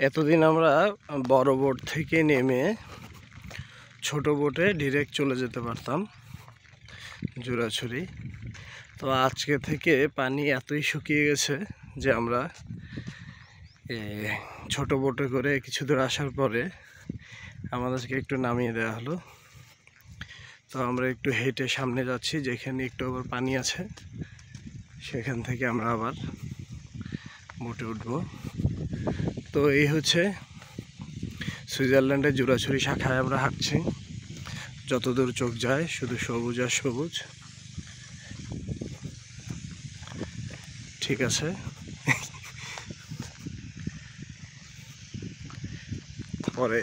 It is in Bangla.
এতদিন আমরা বড় বোট থেকে নেমে ছোট বোটে ডিরেক্ট চলে যেতে পারতাম জোড়াছড়ি। তো আজকে থেকে পানি এতই শুকিয়ে গেছে যে আমরা ছোট বোটে করে কিছু দূর আসার পরে আমাদেরকে একটু নামিয়ে দেওয়া হলো। তো আমরা একটু হেঁটে সামনে যাচ্ছি, যেখানে একটু আবার পানি আছে সেখান থেকে আমরা আবার বোটে উঠব। তো এই হচ্ছে সুইজারল্যান্ডের জোড়াছড়ি শাখায় আমরা হাঁটছি। যতদূর চোখ যায় শুধু সবুজ আর সবুজ। ঠিক আছে, পরে